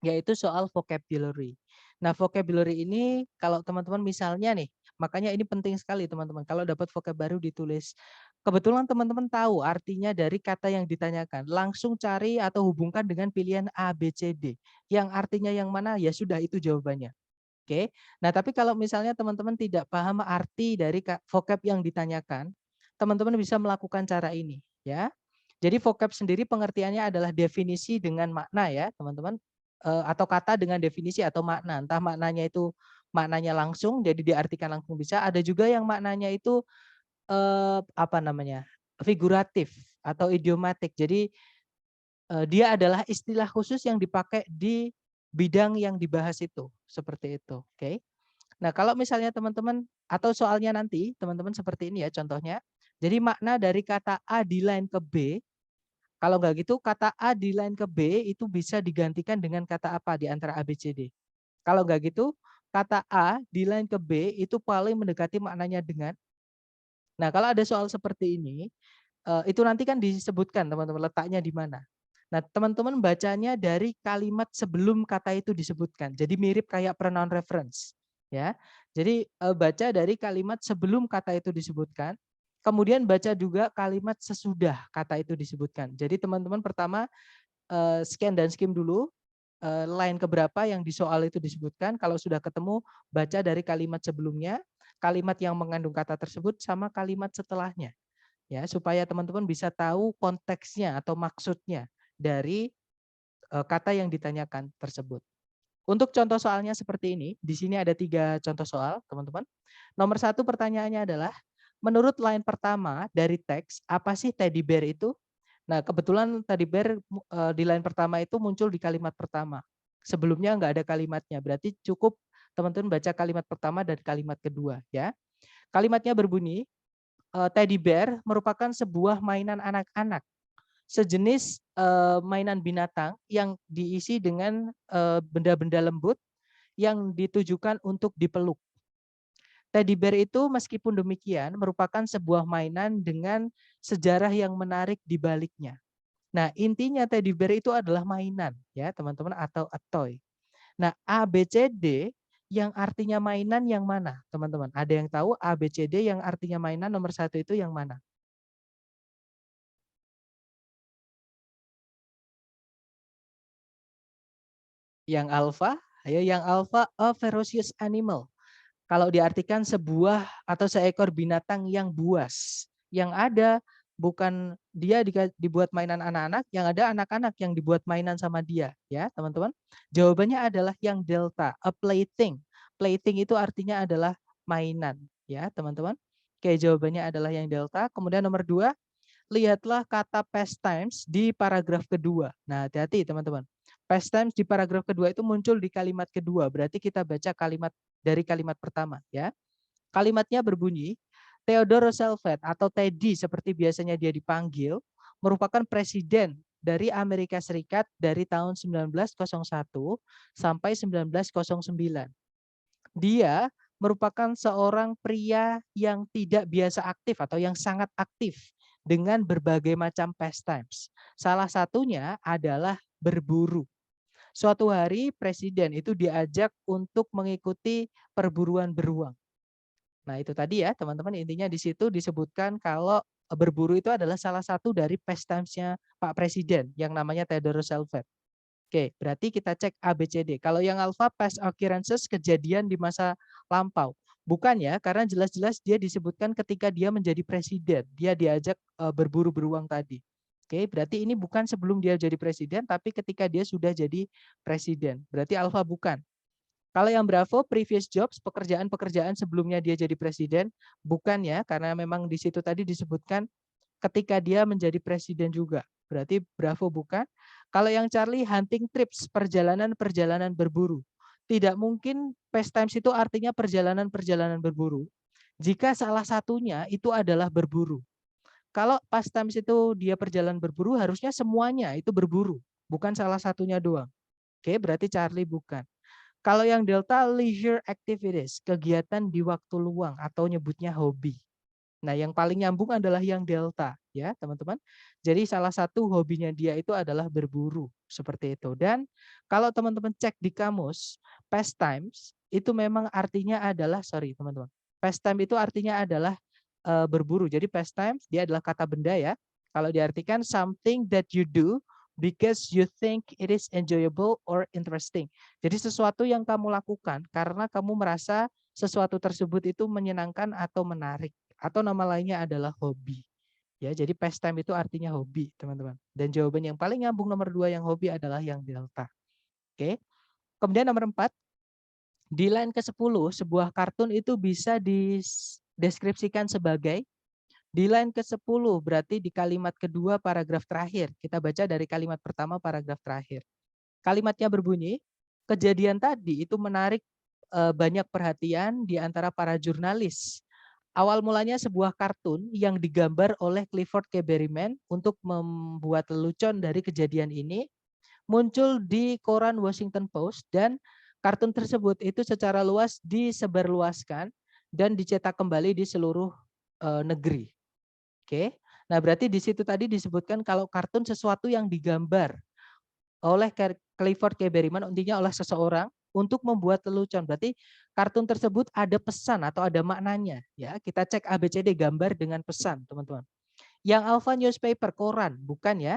yaitu soal vocabulary. Nah, vocabulary ini kalau teman-teman misalnya nih, makanya ini penting sekali teman-teman. Kalau dapat vocab baru ditulis. Kebetulan teman-teman tahu artinya dari kata yang ditanyakan, langsung cari atau hubungkan dengan pilihan A, B, C, D. Yang artinya yang mana, ya sudah itu jawabannya. Oke. Nah, tapi kalau misalnya teman-teman tidak paham arti dari vocab yang ditanyakan, teman-teman bisa melakukan cara ini ya. Jadi vocab sendiri pengertiannya adalah definisi dengan makna ya, teman-teman. Atau kata dengan definisi atau makna. Entah maknanya itu maknanya langsung jadi diartikan langsung bisa, ada juga yang maknanya itu apa namanya? Figuratif atau idiomatik. Jadi dia adalah istilah khusus yang dipakai di bidang yang dibahas itu, seperti itu. Oke. Nah, kalau misalnya teman-teman atau soalnya nanti teman-teman seperti ini ya contohnya. Jadi makna dari kata A di line ke B, kalau nggak gitu kata A di line ke B itu bisa digantikan dengan kata apa di antara A, B, C, D. Kalau nggak gitu kata A di line ke B itu paling mendekati maknanya dengan. Nah, kalau ada soal seperti ini, itu nanti kan disebutkan teman-teman letaknya di mana. Nah, teman-teman bacanya dari kalimat sebelum kata itu disebutkan. Jadi mirip kayak pronoun reference, ya. Jadi baca dari kalimat sebelum kata itu disebutkan, kemudian baca juga kalimat sesudah kata itu disebutkan. Jadi teman-teman pertama scan dan skim dulu line keberapa yang di soal itu disebutkan. Kalau sudah ketemu, baca dari kalimat sebelumnya, kalimat yang mengandung kata tersebut sama kalimat setelahnya. Ya, supaya teman-teman bisa tahu konteksnya atau maksudnya dari kata yang ditanyakan tersebut. Untuk contoh soalnya seperti ini, di sini ada 3 contoh soal, teman-teman. Nomor 1 pertanyaannya adalah, menurut line pertama dari teks, apa sih teddy bear itu? Nah, kebetulan teddy bear di line pertama itu muncul di kalimat pertama. Sebelumnya nggak ada kalimatnya, berarti cukup teman-teman baca kalimat pertama dan kalimat kedua, ya. Kalimatnya berbunyi, teddy bear merupakan sebuah mainan anak-anak, sejenis mainan binatang yang diisi dengan benda-benda lembut yang ditujukan untuk dipeluk. Teddy bear itu meskipun demikian merupakan sebuah mainan dengan sejarah yang menarik di baliknya. Nah, intinya teddy bear itu adalah mainan ya, teman-teman, atau a toy. Nah, A, B, C, D yang artinya mainan yang mana, teman-teman? Ada yang tahu A, B, C, D yang artinya mainan nomor 1 itu yang mana? Yang alfa, ayo yang alfa, a ferocious animal. Kalau diartikan sebuah atau seekor binatang yang buas. Yang ada bukan dia dibuat mainan anak-anak, yang ada anak-anak yang dibuat mainan sama dia, ya, teman-teman. Jawabannya adalah yang delta, a plaything. Plaything itu artinya adalah mainan, ya, teman-teman. Oke, jawabannya adalah yang delta. Kemudian nomor 2, lihatlah kata pastimes di paragraf kedua. Nah, hati-hati teman-teman. Pastimes di paragraf kedua itu muncul di kalimat kedua. Berarti kita baca kalimat dari kalimat pertama, ya. Kalimatnya berbunyi, Theodore Roosevelt atau Teddy seperti biasanya dia dipanggil, merupakan presiden dari Amerika Serikat dari tahun 1901 sampai 1909. Dia merupakan seorang pria yang tidak biasa aktif atau yang sangat aktif dengan berbagai macam pastimes. Salah satunya adalah berburu. Suatu hari presiden itu diajak untuk mengikuti perburuan beruang. Nah, itu tadi ya, teman-teman, intinya di situ disebutkan kalau berburu itu adalah salah satu dari pastimes-nya Pak Presiden yang namanya Theodore Roosevelt. Oke, berarti kita cek A, B, C, D. Kalau yang alpha past occurrences kejadian di masa lampau. Bukan ya, karena jelas-jelas dia disebutkan ketika dia menjadi presiden. Dia diajak berburu beruang tadi. Oke, berarti ini bukan sebelum dia jadi presiden, tapi ketika dia sudah jadi presiden. Berarti alpha bukan. Kalau yang Bravo, previous jobs, pekerjaan-pekerjaan sebelumnya dia jadi presiden, bukan ya, karena memang di situ tadi disebutkan ketika dia menjadi presiden juga. Berarti Bravo bukan. Kalau yang Charlie, hunting trips, perjalanan-perjalanan berburu. Tidak mungkin pastimes itu artinya perjalanan-perjalanan berburu. Jika salah satunya itu adalah berburu. Kalau pastimes itu dia perjalanan berburu, harusnya semuanya itu berburu. Bukan salah satunya doang. Oke, berarti Charlie bukan. Kalau yang Delta, leisure activities, kegiatan di waktu luang atau nyebutnya hobi. Nah, yang paling nyambung adalah yang delta, ya, teman-teman. Jadi salah satu hobinya dia itu adalah berburu, seperti itu. Dan kalau teman-teman cek di kamus, pastimes itu memang artinya adalah, sorry teman-teman, pastime itu artinya adalah berburu. Jadi pastimes dia adalah kata benda ya. Kalau diartikan something that you do because you think it is enjoyable or interesting. Jadi sesuatu yang kamu lakukan karena kamu merasa sesuatu tersebut itu menyenangkan atau menarik. atau nama lainnya adalah hobi. Ya, jadi pastime itu artinya hobi, teman-teman. Dan jawaban yang paling nyambung nomor 2 yang hobi adalah yang delta. Oke. Kemudian nomor 4, di line ke-10 sebuah kartun itu bisa dideskripsikan sebagai, di line ke-10 berarti di kalimat kedua paragraf terakhir. Kita baca dari kalimat pertama paragraf terakhir. Kalimatnya berbunyi, kejadian tadi itu menarik banyak perhatian di antara para jurnalis. Awal mulanya sebuah kartun yang digambar oleh Clifford K. Berryman untuk membuat lelucon dari kejadian ini muncul di koran Washington Post, dan kartun tersebut itu secara luas disebarluaskan dan dicetak kembali di seluruh negeri. Oke. Nah, berarti di situ tadi disebutkan kalau kartun sesuatu yang digambar oleh Clifford K. Berryman, intinya oleh seseorang untuk membuat lelucon. Berarti kartun tersebut ada pesan atau ada maknanya. Ya, kita cek ABCD gambar dengan pesan, teman-teman. Yang alpha newspaper, koran, bukan ya.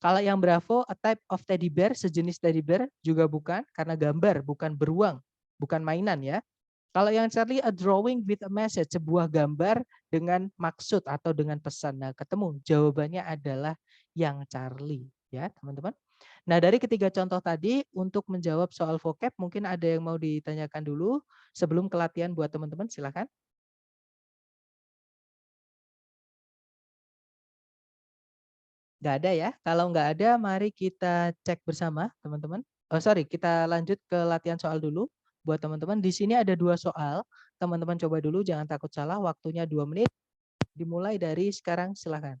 Kalau yang Bravo, a type of teddy bear, sejenis teddy bear, juga bukan, karena gambar, bukan beruang, bukan mainan ya. Kalau yang Charlie, a drawing with a message, sebuah gambar dengan maksud atau dengan pesan. Nah, ketemu jawabannya adalah yang Charlie ya, teman-teman. Nah, dari ketiga contoh tadi untuk menjawab soal vocab mungkin ada yang mau ditanyakan dulu sebelum ke latihan buat teman-teman, silakan. Nggak ada ya? Kalau nggak ada, mari kita cek bersama, teman-teman. Oh, sorry, kita lanjut ke latihan soal dulu. Buat teman-teman, di sini ada 2 soal. Teman-teman coba dulu, jangan takut salah. Waktunya 2 menit. Dimulai dari sekarang, silakan.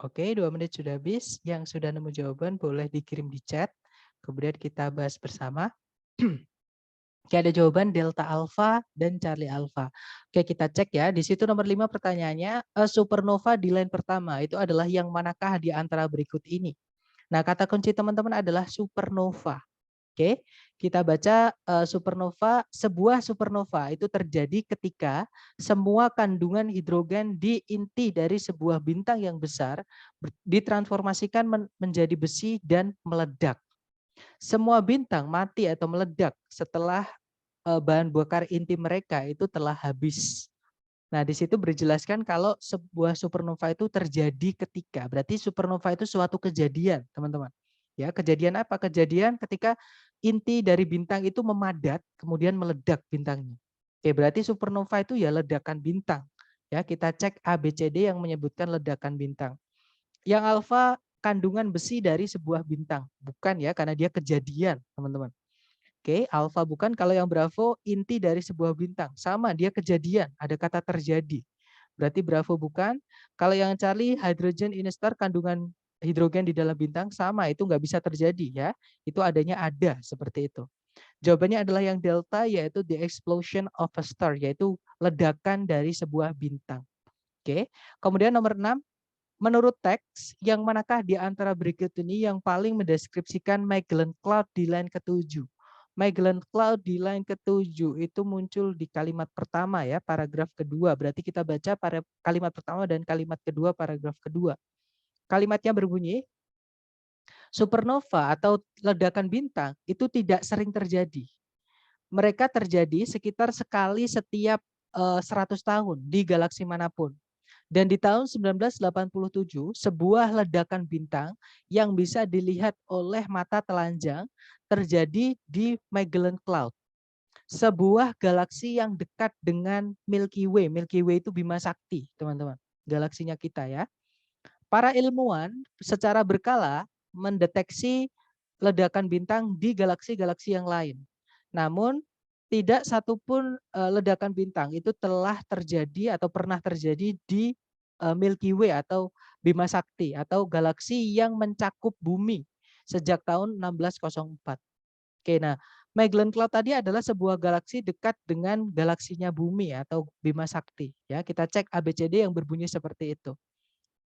Oke, 2 menit sudah habis. Yang sudah nemu jawaban boleh dikirim di chat. Kemudian kita bahas bersama. Oke, ada jawaban Delta Alpha dan Charlie Alpha. Oke, kita cek ya. Di situ nomor 5 pertanyaannya, supernova di line pertama itu adalah yang manakah di antara berikut ini? Nah, kata kunci teman-teman adalah supernova. Oke, kita baca supernova. Sebuah supernova itu terjadi ketika semua kandungan hidrogen di inti dari sebuah bintang yang besar ditransformasikan menjadi besi dan meledak. Semua bintang mati atau meledak setelah bahan bakar inti mereka itu telah habis. Nah, di situ berjelaskan kalau sebuah supernova itu terjadi ketika, berarti supernova itu suatu kejadian, teman-teman. Ya, kejadian apa? Kejadian ketika inti dari bintang itu memadat, kemudian meledak bintangnya. Oke, berarti supernova itu ya ledakan bintang. Ya, kita cek ABCD yang menyebutkan ledakan bintang. Yang alfa kandungan besi dari sebuah bintang, bukan ya, karena dia kejadian, teman-teman. Oke, alfa bukan. Kalau yang Bravo inti dari sebuah bintang. Sama, dia kejadian, ada kata terjadi. Berarti Bravo bukan. Kalau yang Charlie, hydrogen in a star, kandungan hidrogen di dalam bintang, sama, itu nggak bisa terjadi ya. Itu adanya ada, seperti itu. Jawabannya adalah yang delta, yaitu the explosion of a star, yaitu ledakan dari sebuah bintang. Oke. Kemudian nomor 6, menurut teks, yang manakah di antara berikut ini yang paling mendeskripsikan Magellan Cloud di line ke-7? Magellan Cloud di line ke-7 itu muncul di kalimat pertama ya, paragraf kedua. Berarti kita baca pada kalimat pertama dan kalimat kedua, paragraf kedua. Kalimatnya berbunyi, supernova atau ledakan bintang itu tidak sering terjadi. Mereka terjadi sekitar sekali setiap 100 tahun di galaksi manapun. Dan di tahun 1987, sebuah ledakan bintang yang bisa dilihat oleh mata telanjang terjadi di Magellan Cloud. Sebuah galaksi yang dekat dengan Milky Way. Milky Way itu Bima Sakti, teman-teman. Galaksinya kita ya. Para ilmuwan secara berkala mendeteksi ledakan bintang di galaksi-galaksi yang lain. Namun tidak satupun ledakan bintang itu telah terjadi atau pernah terjadi di Milky Way atau Bima Sakti atau galaksi yang mencakup bumi sejak tahun 1604. Oke, nah Magellan Cloud tadi adalah sebuah galaksi dekat dengan galaksinya bumi atau Bima Sakti. Ya, kita cek ABCD yang berbunyi seperti itu.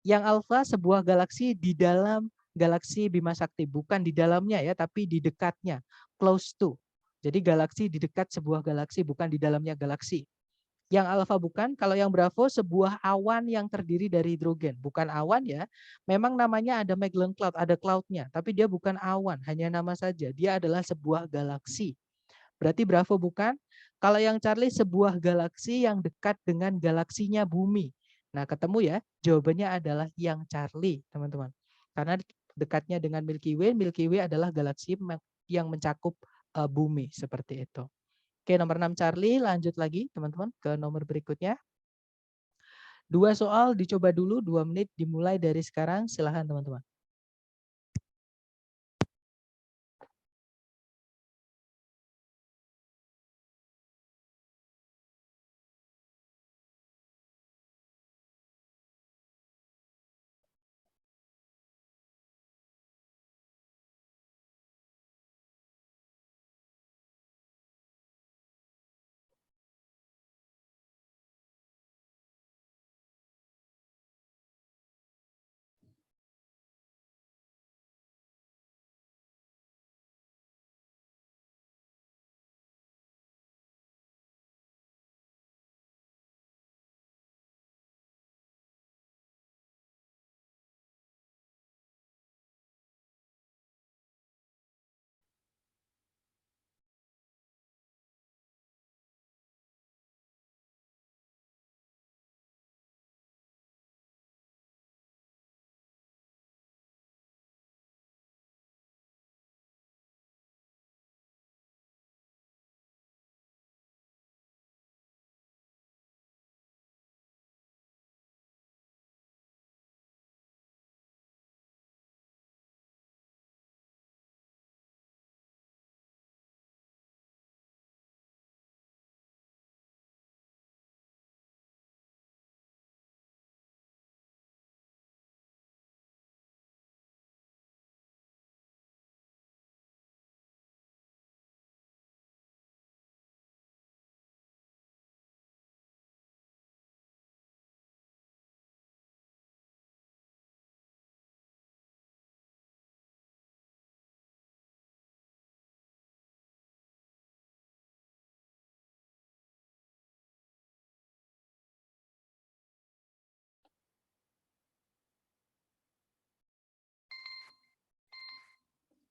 Yang alfa sebuah galaksi di dalam galaksi Bima Sakti, bukan di dalamnya ya, tapi di dekatnya, close to. Jadi galaksi di dekat sebuah galaksi, bukan di dalamnya galaksi. Yang alfa bukan. Kalau yang Bravo sebuah awan yang terdiri dari hidrogen, bukan awan ya. Memang namanya ada Magellan Cloud, ada cloudnya, tapi dia bukan awan, hanya nama saja. Dia adalah sebuah galaksi. Berarti Bravo bukan. Kalau yang Charlie sebuah galaksi yang dekat dengan galaksinya bumi. Nah, ketemu ya, jawabannya adalah yang Charlie, teman-teman. Karena dekatnya dengan Milky Way adalah galaksi yang mencakup bumi, seperti itu. Oke, nomor 6 Charlie, lanjut lagi teman-teman ke nomor berikutnya. 2 soal dicoba dulu, 2 menit dimulai dari sekarang, silahkan teman-teman.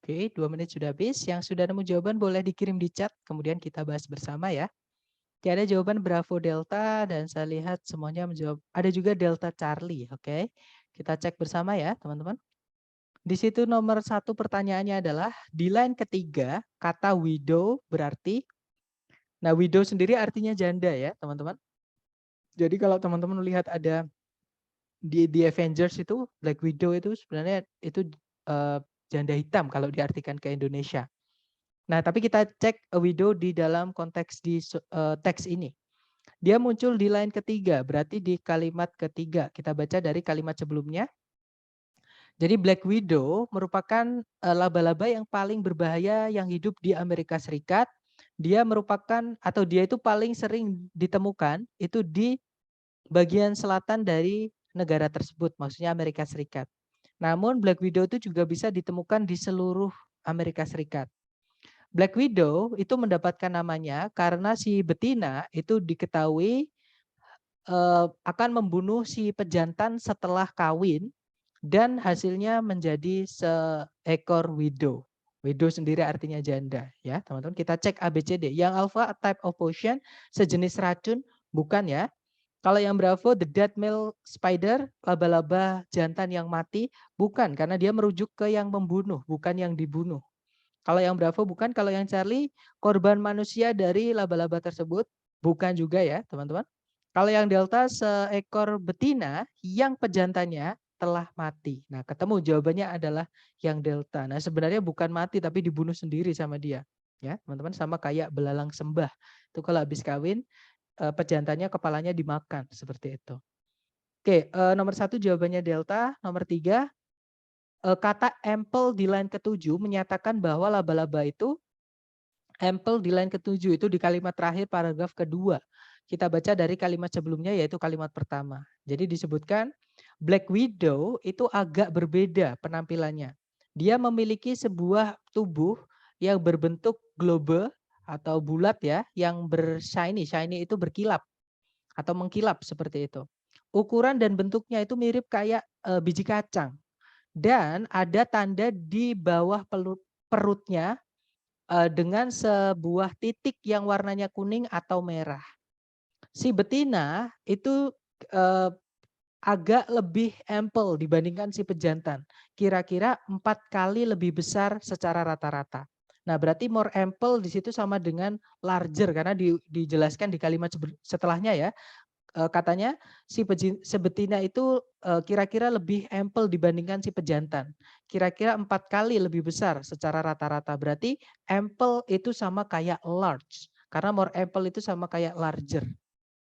Oke, 2 menit sudah habis. Yang sudah nemu jawaban boleh dikirim di chat, kemudian kita bahas bersama ya. Tiada jawaban Bravo Delta dan saya lihat semuanya menjawab. Ada juga Delta Charlie, oke. Kita cek bersama ya teman-teman. Di situ nomor 1 pertanyaannya adalah, di line ketiga kata widow berarti, nah widow sendiri artinya janda ya teman-teman. Jadi kalau teman-teman lihat ada di Avengers itu, Black Widow itu sebenarnya itu janda hitam kalau diartikan ke Indonesia. Nah, tapi kita cek a widow di dalam konteks di teks ini. Dia muncul di line ketiga, berarti di kalimat ketiga. Kita baca dari kalimat sebelumnya. Jadi Black Widow merupakan laba-laba yang paling berbahaya yang hidup di Amerika Serikat. Dia merupakan atau dia itu paling sering ditemukan itu di bagian selatan dari negara tersebut, maksudnya Amerika Serikat. Namun Black Widow itu juga bisa ditemukan di seluruh Amerika Serikat. Black Widow itu mendapatkan namanya karena si betina itu diketahui akan membunuh si pejantan setelah kawin dan hasilnya menjadi seekor widow. Widow sendiri artinya janda, ya teman-teman. Kita cek ABCD. Yang alpha, a type of potion, sejenis racun, bukan ya. Kalau yang Bravo, the dead male spider, laba-laba jantan yang mati, bukan karena dia merujuk ke yang membunuh, bukan yang dibunuh. Kalau yang Bravo bukan, kalau yang Charlie korban manusia dari laba-laba tersebut, bukan juga ya teman-teman. Kalau yang Delta seekor betina yang pejantannya telah mati. Nah, ketemu jawabannya adalah yang Delta. Nah, sebenarnya bukan mati tapi dibunuh sendiri sama dia. Ya, teman-teman, sama kayak belalang sembah. Itu kalau habis kawin pejantannya kepalanya dimakan seperti itu. Oke, nomor 1 jawabannya Delta. Nomor 3, kata ample di line ke-7 menyatakan bahwa laba-laba itu ample di line ke-7 itu di kalimat terakhir paragraf kedua. Kita baca dari kalimat sebelumnya yaitu kalimat pertama. Jadi disebutkan Black Widow itu agak berbeda penampilannya. Dia memiliki sebuah tubuh yang berbentuk globe atau bulat ya, yang bershiny. Shiny itu berkilap atau mengkilap seperti itu. Ukuran dan bentuknya itu mirip kayak biji kacang. Dan ada tanda di bawah perutnya dengan sebuah titik yang warnanya kuning atau merah. Si betina itu agak lebih ample dibandingkan si pejantan. Kira-kira 4 kali lebih besar secara rata-rata. Nah, berarti more ample di situ sama dengan larger karena dijelaskan di kalimat setelahnya ya. Katanya si betina itu kira-kira lebih ample dibandingkan si pejantan. Kira-kira 4 kali lebih besar secara rata-rata. Berarti ample itu sama kayak large. Karena more ample itu sama kayak larger.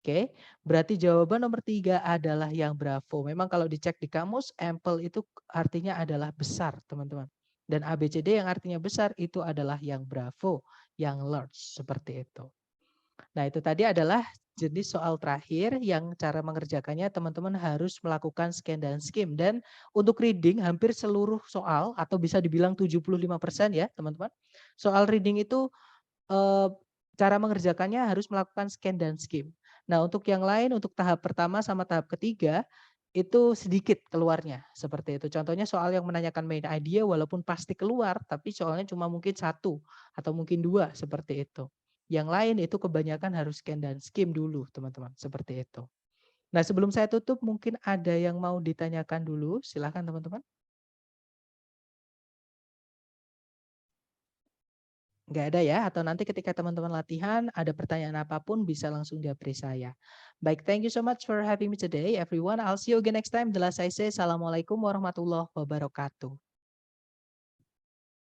Oke, berarti jawaban nomor 3 adalah yang Bravo. Memang kalau dicek di kamus, ample itu artinya adalah besar, teman-teman. Dan ABCD yang artinya besar itu adalah yang Bravo, yang large, seperti itu. Nah, itu tadi adalah jenis soal terakhir yang cara mengerjakannya teman-teman harus melakukan scan dan skim. Dan untuk reading hampir seluruh soal atau bisa dibilang 75% ya teman-teman. Soal reading itu cara mengerjakannya harus melakukan scan dan skim. Nah, untuk yang lain, untuk tahap pertama sama tahap ketiga, itu sedikit keluarnya seperti itu. Contohnya soal yang menanyakan main idea walaupun pasti keluar, tapi soalnya cuma mungkin 1 atau mungkin 2 seperti itu. Yang lain itu kebanyakan harus scan dan skim dulu teman-teman, seperti itu. Nah, sebelum saya tutup mungkin ada yang mau ditanyakan dulu, silakan teman-teman. Nggak ada ya, atau nanti ketika teman-teman latihan ada pertanyaan apapun bisa langsung japri saya. Baik, thank you so much for having me today everyone. I'll see you again next time. The last I say, Assalamualaikum warahmatullahi wabarakatuh.